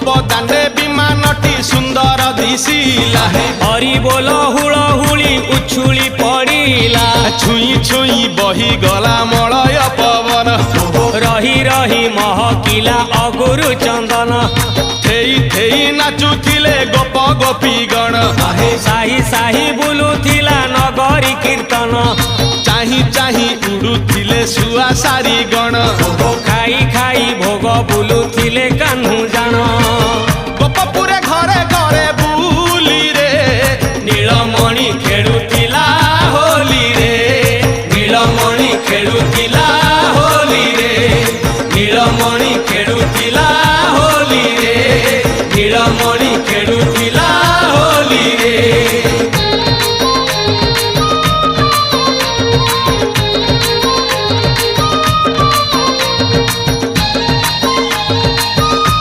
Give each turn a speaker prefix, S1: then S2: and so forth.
S1: बदाने विमानटी सुंदर दिशिला
S2: हरि बोल हुलहुली उछुली पड़िला
S1: छुई छुई बही गला मलय पवन
S2: रही रही महकिला अगुरु चंदन
S1: थेई थेई नाचुथिले गोप गोपी गण
S2: साही साही बुलुथिला नगरी कीर्तन
S1: चाही चाही उड़ुथिले सुआ सारी गण
S2: खाई खाई भोग बुलुथिले कान्हू जान
S1: गोपपुरे घरे घरे बुली रे
S2: नीलमणि खेलुथिला होली रे नीलमणि खेलुथिला होली रे नीलमणि खेलुथिला होली रे नीलमणि